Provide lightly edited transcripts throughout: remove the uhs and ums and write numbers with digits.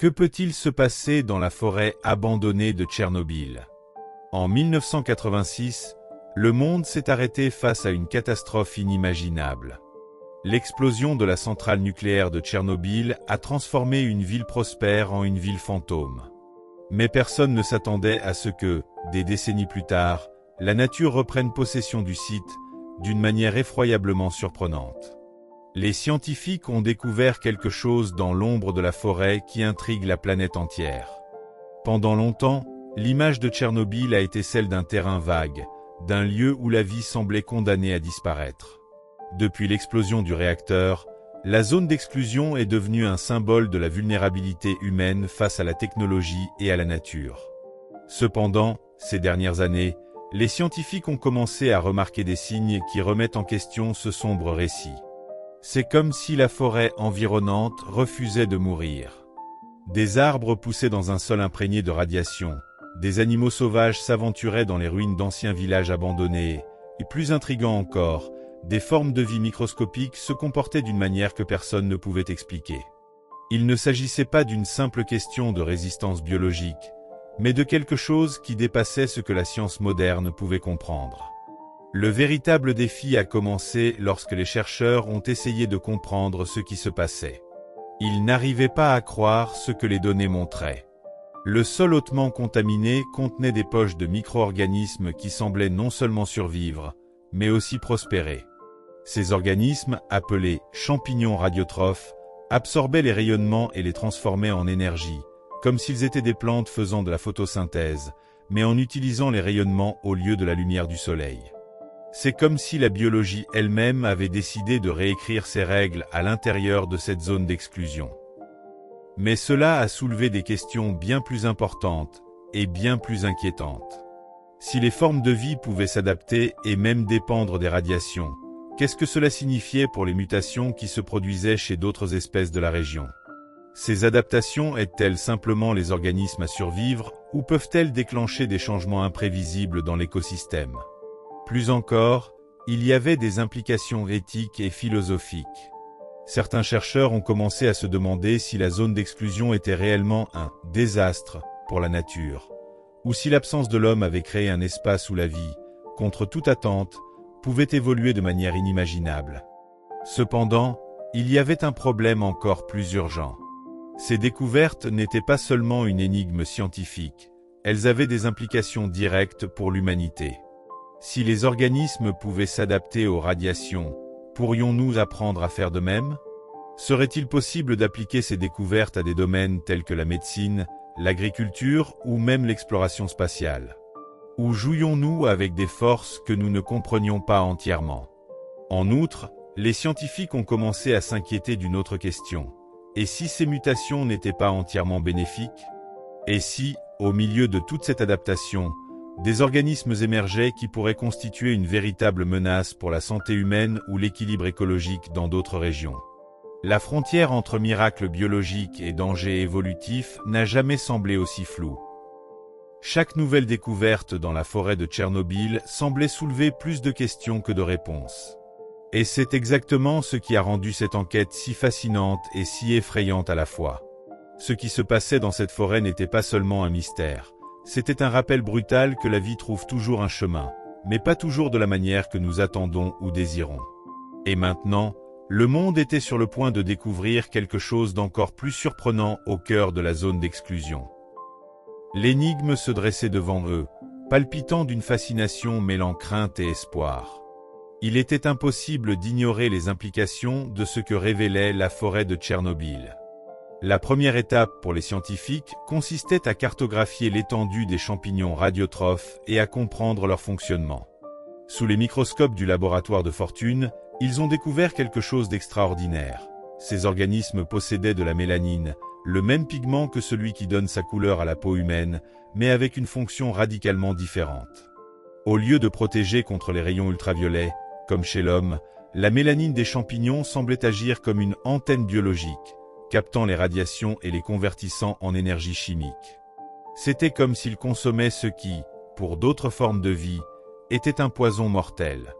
Que peut-il se passer dans la forêt abandonnée de Tchernobyl? En 1986, le monde s'est arrêté face à une catastrophe inimaginable. L'explosion de la centrale nucléaire de Tchernobyl a transformé une ville prospère en une ville fantôme. Mais personne ne s'attendait à ce que, des décennies plus tard, la nature reprenne possession du site, d'une manière effroyablement surprenante. Les scientifiques ont découvert quelque chose dans l'ombre de la forêt qui intrigue la planète entière. Pendant longtemps, l'image de Tchernobyl a été celle d'un terrain vague, d'un lieu où la vie semblait condamnée à disparaître. Depuis l'explosion du réacteur, la zone d'exclusion est devenue un symbole de la vulnérabilité humaine face à la technologie et à la nature. Cependant, ces dernières années, les scientifiques ont commencé à remarquer des signes qui remettent en question ce sombre récit. C'est comme si la forêt environnante refusait de mourir. Des arbres poussaient dans un sol imprégné de radiation, des animaux sauvages s'aventuraient dans les ruines d'anciens villages abandonnés, et plus intriguant encore, des formes de vie microscopiques se comportaient d'une manière que personne ne pouvait expliquer. Il ne s'agissait pas d'une simple question de résistance biologique, mais de quelque chose qui dépassait ce que la science moderne pouvait comprendre. Le véritable défi a commencé lorsque les chercheurs ont essayé de comprendre ce qui se passait. Ils n'arrivaient pas à croire ce que les données montraient. Le sol hautement contaminé contenait des poches de micro-organismes qui semblaient non seulement survivre, mais aussi prospérer. Ces organismes, appelés champignons radiotrophes, absorbaient les rayonnements et les transformaient en énergie, comme s'ils étaient des plantes faisant de la photosynthèse, mais en utilisant les rayonnements au lieu de la lumière du soleil. C'est comme si la biologie elle-même avait décidé de réécrire ses règles à l'intérieur de cette zone d'exclusion. Mais cela a soulevé des questions bien plus importantes et bien plus inquiétantes. Si les formes de vie pouvaient s'adapter et même dépendre des radiations, qu'est-ce que cela signifiait pour les mutations qui se produisaient chez d'autres espèces de la région? Ces adaptations aident-elles simplement les organismes à survivre ou peuvent-elles déclencher des changements imprévisibles dans l'écosystème? Plus encore, il y avait des implications éthiques et philosophiques. Certains chercheurs ont commencé à se demander si la zone d'exclusion était réellement un désastre pour la nature, ou si l'absence de l'homme avait créé un espace où la vie, contre toute attente, pouvait évoluer de manière inimaginable. Cependant, il y avait un problème encore plus urgent. Ces découvertes n'étaient pas seulement une énigme scientifique, elles avaient des implications directes pour l'humanité. Si les organismes pouvaient s'adapter aux radiations, pourrions-nous apprendre à faire de même? Serait-il possible d'appliquer ces découvertes à des domaines tels que la médecine, l'agriculture ou même l'exploration spatiale? Ou jouions-nous avec des forces que nous ne comprenions pas entièrement? En outre, les scientifiques ont commencé à s'inquiéter d'une autre question. Et si ces mutations n'étaient pas entièrement bénéfiques? Et si, au milieu de toute cette adaptation, des organismes émergeaient qui pourraient constituer une véritable menace pour la santé humaine ou l'équilibre écologique dans d'autres régions? La frontière entre miracle biologique et danger évolutif n'a jamais semblé aussi floue. Chaque nouvelle découverte dans la forêt de Tchernobyl semblait soulever plus de questions que de réponses. Et c'est exactement ce qui a rendu cette enquête si fascinante et si effrayante à la fois. Ce qui se passait dans cette forêt n'était pas seulement un mystère. C'était un rappel brutal que la vie trouve toujours un chemin, mais pas toujours de la manière que nous attendons ou désirons. Et maintenant, le monde était sur le point de découvrir quelque chose d'encore plus surprenant au cœur de la zone d'exclusion. L'énigme se dressait devant eux, palpitant d'une fascination mêlant crainte et espoir. Il était impossible d'ignorer les implications de ce que révélait la forêt de Tchernobyl. La première étape pour les scientifiques consistait à cartographier l'étendue des champignons radiotrophes et à comprendre leur fonctionnement. Sous les microscopes du laboratoire de Fortune, ils ont découvert quelque chose d'extraordinaire. Ces organismes possédaient de la mélanine, le même pigment que celui qui donne sa couleur à la peau humaine, mais avec une fonction radicalement différente. Au lieu de protéger contre les rayons ultraviolets, comme chez l'homme, la mélanine des champignons semblait agir comme une antenne biologique, captant les radiations et les convertissant en énergie chimique. C'était comme s'ils consommaient ce qui, pour d'autres formes de vie, était un poison mortel.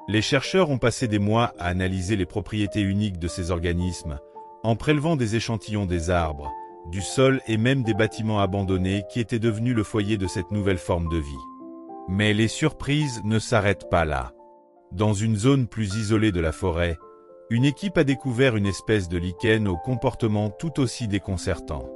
Les chercheurs ont passé des mois à analyser les propriétés uniques de ces organismes, en prélevant des échantillons des arbres, du sol et même des bâtiments abandonnés qui étaient devenus le foyer de cette nouvelle forme de vie. Mais les surprises ne s'arrêtent pas là. Dans une zone plus isolée de la forêt, une équipe a découvert une espèce de lichen au comportement tout aussi déconcertant.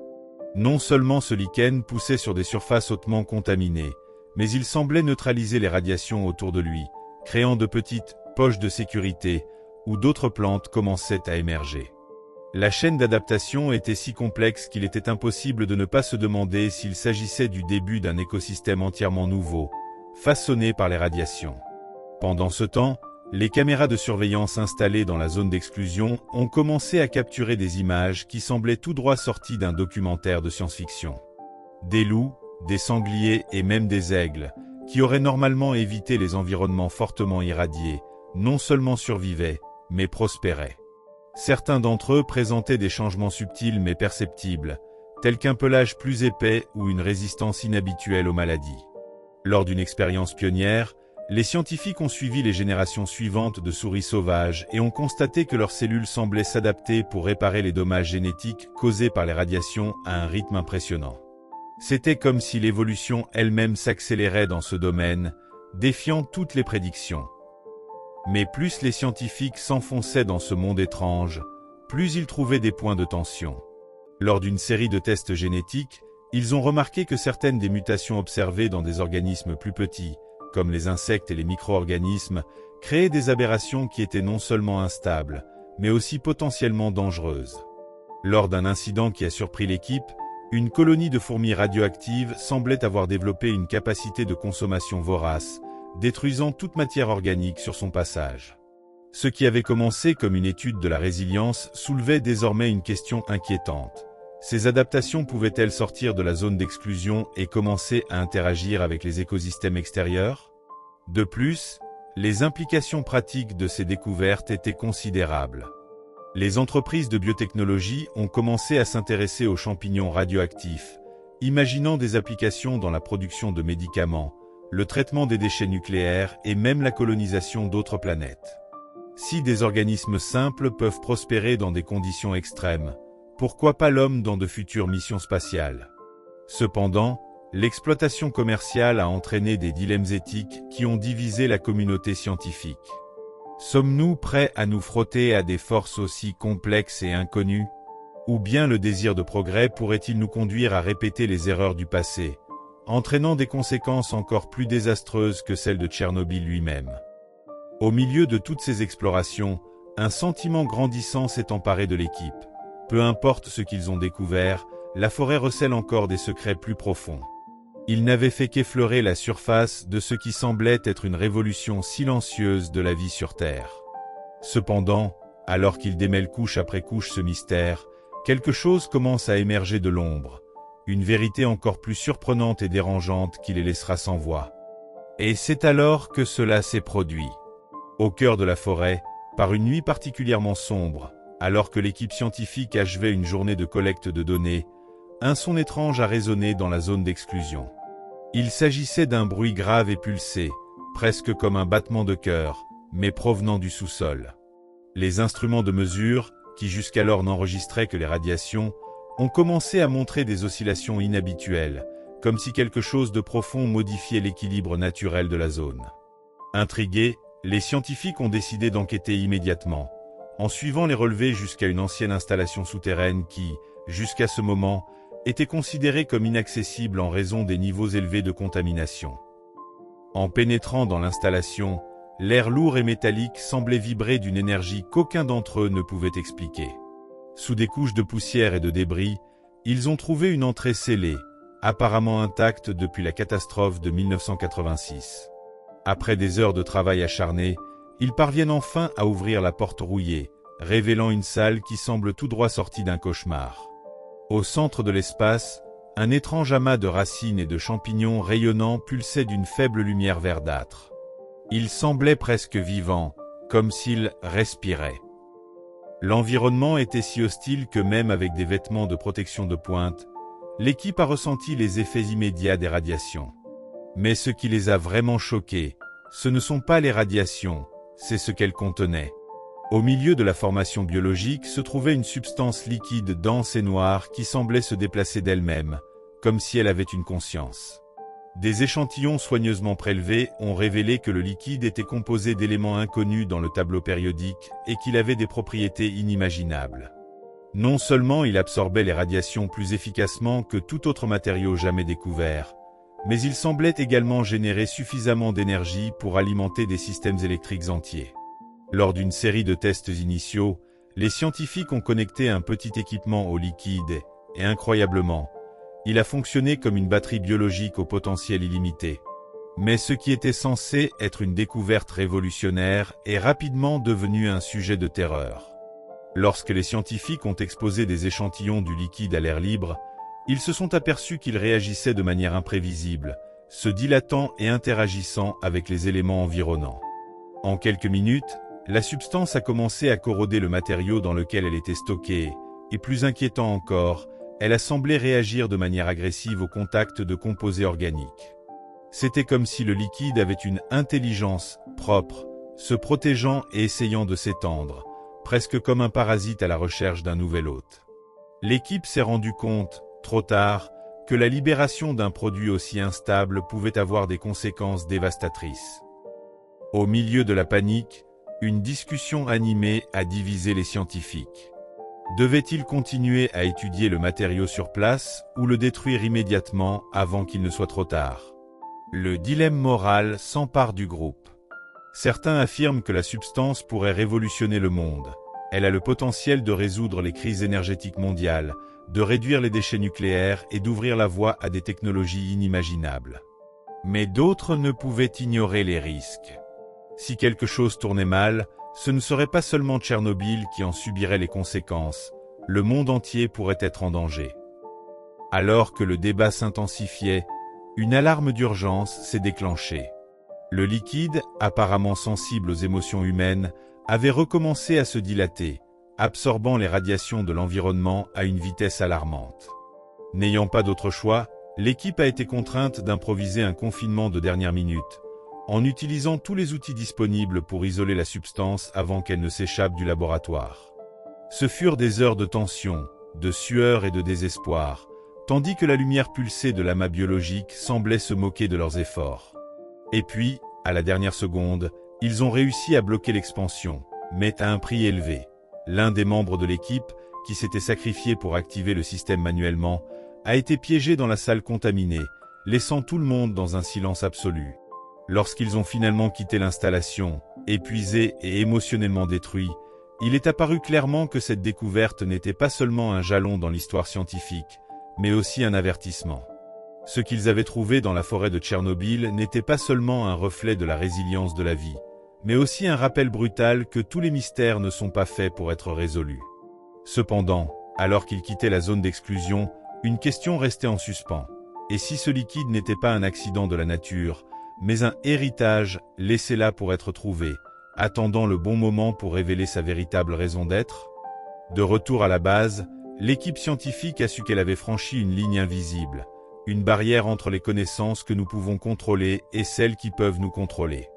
Non seulement ce lichen poussait sur des surfaces hautement contaminées, mais il semblait neutraliser les radiations autour de lui, créant de petites poches de sécurité où d'autres plantes commençaient à émerger. La chaîne d'adaptation était si complexe qu'il était impossible de ne pas se demander s'il s'agissait du début d'un écosystème entièrement nouveau, façonné par les radiations. Pendant ce temps, les caméras de surveillance installées dans la zone d'exclusion ont commencé à capturer des images qui semblaient tout droit sorties d'un documentaire de science-fiction. Des loups, des sangliers et même des aigles, qui auraient normalement évité les environnements fortement irradiés, non seulement survivaient, mais prospéraient. Certains d'entre eux présentaient des changements subtils mais perceptibles, tels qu'un pelage plus épais ou une résistance inhabituelle aux maladies. Lors d'une expérience pionnière, les scientifiques ont suivi les générations suivantes de souris sauvages et ont constaté que leurs cellules semblaient s'adapter pour réparer les dommages génétiques causés par les radiations à un rythme impressionnant. C'était comme si l'évolution elle-même s'accélérait dans ce domaine, défiant toutes les prédictions. Mais plus les scientifiques s'enfonçaient dans ce monde étrange, plus ils trouvaient des points de tension. Lors d'une série de tests génétiques, ils ont remarqué que certaines des mutations observées dans des organismes plus petits, comme les insectes et les micro-organismes, créaient des aberrations qui étaient non seulement instables, mais aussi potentiellement dangereuses. Lors d'un incident qui a surpris l'équipe, une colonie de fourmis radioactives semblait avoir développé une capacité de consommation vorace, détruisant toute matière organique sur son passage. Ce qui avait commencé comme une étude de la résilience soulevait désormais une question inquiétante. Ces adaptations pouvaient-elles sortir de la zone d'exclusion et commencer à interagir avec les écosystèmes extérieurs? De plus, les implications pratiques de ces découvertes étaient considérables. Les entreprises de biotechnologie ont commencé à s'intéresser aux champignons radioactifs, imaginant des applications dans la production de médicaments, le traitement des déchets nucléaires et même la colonisation d'autres planètes. Si des organismes simples peuvent prospérer dans des conditions extrêmes, pourquoi pas l'homme dans de futures missions spatiales? Cependant, l'exploitation commerciale a entraîné des dilemmes éthiques qui ont divisé la communauté scientifique. Sommes-nous prêts à nous frotter à des forces aussi complexes et inconnues? Ou bien le désir de progrès pourrait-il nous conduire à répéter les erreurs du passé, entraînant des conséquences encore plus désastreuses que celles de Tchernobyl lui-même? Au milieu de toutes ces explorations, un sentiment grandissant s'est emparé de l'équipe. Peu importe ce qu'ils ont découvert, la forêt recèle encore des secrets plus profonds. Ils n'avaient fait qu'effleurer la surface de ce qui semblait être une révolution silencieuse de la vie sur Terre. Cependant, alors qu'ils démêlent couche après couche ce mystère, quelque chose commence à émerger de l'ombre, une vérité encore plus surprenante et dérangeante qui les laissera sans voix. Et c'est alors que cela s'est produit. Au cœur de la forêt, par une nuit particulièrement sombre, alors que l'équipe scientifique achevait une journée de collecte de données, un son étrange a résonné dans la zone d'exclusion. Il s'agissait d'un bruit grave et pulsé, presque comme un battement de cœur, mais provenant du sous-sol. Les instruments de mesure, qui jusqu'alors n'enregistraient que les radiations, ont commencé à montrer des oscillations inhabituelles, comme si quelque chose de profond modifiait l'équilibre naturel de la zone. Intrigués, les scientifiques ont décidé d'enquêter immédiatement, en suivant les relevés jusqu'à une ancienne installation souterraine qui, jusqu'à ce moment, était considérée comme inaccessible en raison des niveaux élevés de contamination. En pénétrant dans l'installation, l'air lourd et métallique semblait vibrer d'une énergie qu'aucun d'entre eux ne pouvait expliquer. Sous des couches de poussière et de débris, ils ont trouvé une entrée scellée, apparemment intacte depuis la catastrophe de 1986. Après des heures de travail acharné, ils parviennent enfin à ouvrir la porte rouillée, révélant une salle qui semble tout droit sortie d'un cauchemar. Au centre de l'espace, un étrange amas de racines et de champignons rayonnants pulsait d'une faible lumière verdâtre. Il semblait presque vivant, comme s'il respirait. L'environnement était si hostile que même avec des vêtements de protection de pointe, l'équipe a ressenti les effets immédiats des radiations. Mais ce qui les a vraiment choqués, ce ne sont pas les radiations, c'est ce qu'elles contenaient. Au milieu de la formation biologique se trouvait une substance liquide dense et noire qui semblait se déplacer d'elle-même, comme si elle avait une conscience. Des échantillons soigneusement prélevés ont révélé que le liquide était composé d'éléments inconnus dans le tableau périodique et qu'il avait des propriétés inimaginables. Non seulement il absorbait les radiations plus efficacement que tout autre matériau jamais découvert, mais il semblait également générer suffisamment d'énergie pour alimenter des systèmes électriques entiers. Lors d'une série de tests initiaux, les scientifiques ont connecté un petit équipement au liquide et incroyablement, il a fonctionné comme une batterie biologique au potentiel illimité. Mais ce qui était censé être une découverte révolutionnaire est rapidement devenu un sujet de terreur. Lorsque les scientifiques ont exposé des échantillons du liquide à l'air libre, ils se sont aperçus qu'il réagissait de manière imprévisible, se dilatant et interagissant avec les éléments environnants. En quelques minutes, la substance a commencé à corroder le matériau dans lequel elle était stockée, et plus inquiétant encore, elle a semblé réagir de manière agressive au contact de composés organiques. C'était comme si le liquide avait une intelligence propre, se protégeant et essayant de s'étendre, presque comme un parasite à la recherche d'un nouvel hôte. L'équipe s'est rendue compte, trop tard, que la libération d'un produit aussi instable pouvait avoir des conséquences dévastatrices. Au milieu de la panique, une discussion animée a divisé les scientifiques. Devait-il continuer à étudier le matériau sur place ou le détruire immédiatement avant qu'il ne soit trop tard? Le dilemme moral s'empare du groupe. Certains affirment que la substance pourrait révolutionner le monde. Elle a le potentiel de résoudre les crises énergétiques mondiales, de réduire les déchets nucléaires et d'ouvrir la voie à des technologies inimaginables. Mais d'autres ne pouvaient ignorer les risques. Si quelque chose tournait mal, ce ne serait pas seulement Tchernobyl qui en subirait les conséquences, le monde entier pourrait être en danger. Alors que le débat s'intensifiait, une alarme d'urgence s'est déclenchée. Le liquide, apparemment sensible aux émotions humaines, avait recommencé à se dilater, absorbant les radiations de l'environnement à une vitesse alarmante. N'ayant pas d'autre choix, l'équipe a été contrainte d'improviser un confinement de dernière minute, en utilisant tous les outils disponibles pour isoler la substance avant qu'elle ne s'échappe du laboratoire. Ce furent des heures de tension, de sueur et de désespoir, tandis que la lumière pulsée de l'amas biologique semblait se moquer de leurs efforts. Et puis, à la dernière seconde, ils ont réussi à bloquer l'expansion, mais à un prix élevé. L'un des membres de l'équipe, qui s'était sacrifié pour activer le système manuellement, a été piégé dans la salle contaminée, laissant tout le monde dans un silence absolu. Lorsqu'ils ont finalement quitté l'installation, épuisés et émotionnellement détruits, il est apparu clairement que cette découverte n'était pas seulement un jalon dans l'histoire scientifique, mais aussi un avertissement. Ce qu'ils avaient trouvé dans la forêt de Tchernobyl n'était pas seulement un reflet de la résilience de la vie, mais aussi un rappel brutal que tous les mystères ne sont pas faits pour être résolus. Cependant, alors qu'ils quittaient la zone d'exclusion, une question restait en suspens. Et si ce liquide n'était pas un accident de la nature, mais un héritage laissé là pour être trouvé, attendant le bon moment pour révéler sa véritable raison d'être? De retour à la base, l'équipe scientifique a su qu'elle avait franchi une ligne invisible, une barrière entre les connaissances que nous pouvons contrôler et celles qui peuvent nous contrôler.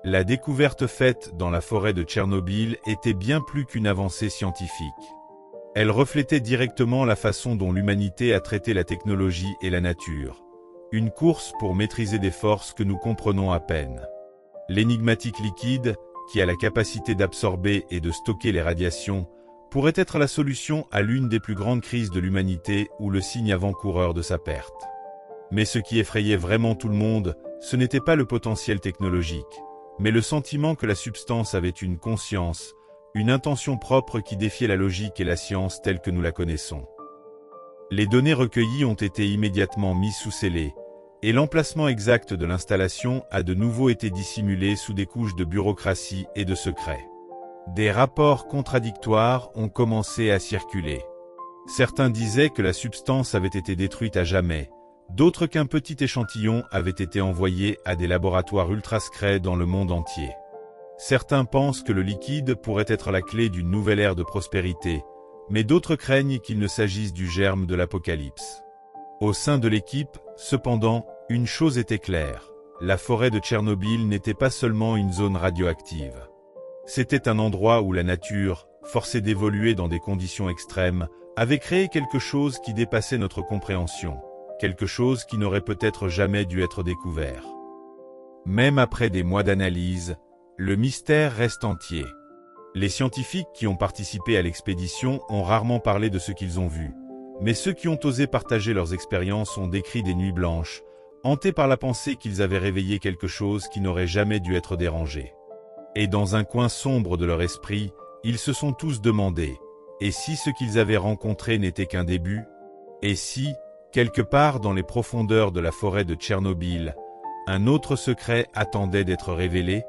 La découverte faite dans la forêt de Tchernobyl était bien plus qu'une avancée scientifique. Elle reflétait directement la façon dont l'humanité a traité la technologie et la nature. Une course pour maîtriser des forces que nous comprenons à peine. L'énigmatique liquide, qui a la capacité d'absorber et de stocker les radiations, pourrait être la solution à l'une des plus grandes crises de l'humanité ou le signe avant-coureur de sa perte. Mais ce qui effrayait vraiment tout le monde, ce n'était pas le potentiel technologique, mais le sentiment que la substance avait une conscience, une intention propre qui défiait la logique et la science telle que nous la connaissons. Les données recueillies ont été immédiatement mises sous scellé, et l'emplacement exact de l'installation a de nouveau été dissimulé sous des couches de bureaucratie et de secret. Des rapports contradictoires ont commencé à circuler. Certains disaient que la substance avait été détruite à jamais, d'autres qu'un petit échantillon avait été envoyé à des laboratoires ultra-secrets dans le monde entier. Certains pensent que le liquide pourrait être la clé d'une nouvelle ère de prospérité, mais d'autres craignent qu'il ne s'agisse du germe de l'apocalypse. Au sein de l'équipe, cependant, une chose était claire, la forêt de Tchernobyl n'était pas seulement une zone radioactive. C'était un endroit où la nature, forcée d'évoluer dans des conditions extrêmes, avait créé quelque chose qui dépassait notre compréhension, quelque chose qui n'aurait peut-être jamais dû être découvert. Même après des mois d'analyse, le mystère reste entier. Les scientifiques qui ont participé à l'expédition ont rarement parlé de ce qu'ils ont vu, mais ceux qui ont osé partager leurs expériences ont décrit des nuits blanches, hantés par la pensée qu'ils avaient réveillé quelque chose qui n'aurait jamais dû être dérangé. Et dans un coin sombre de leur esprit, ils se sont tous demandé, et si ce qu'ils avaient rencontré n'était qu'un début? Et si, quelque part dans les profondeurs de la forêt de Tchernobyl, un autre secret attendait d'être révélé?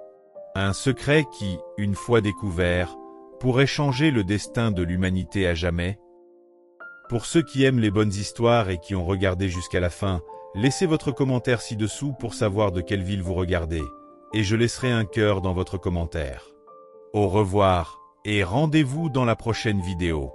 Un secret qui, une fois découvert, pourrait changer le destin de l'humanité à jamais? Pour ceux qui aiment les bonnes histoires et qui ont regardé jusqu'à la fin, laissez votre commentaire ci-dessous pour savoir de quelle ville vous regardez, et je laisserai un cœur dans votre commentaire. Au revoir, et rendez-vous dans la prochaine vidéo.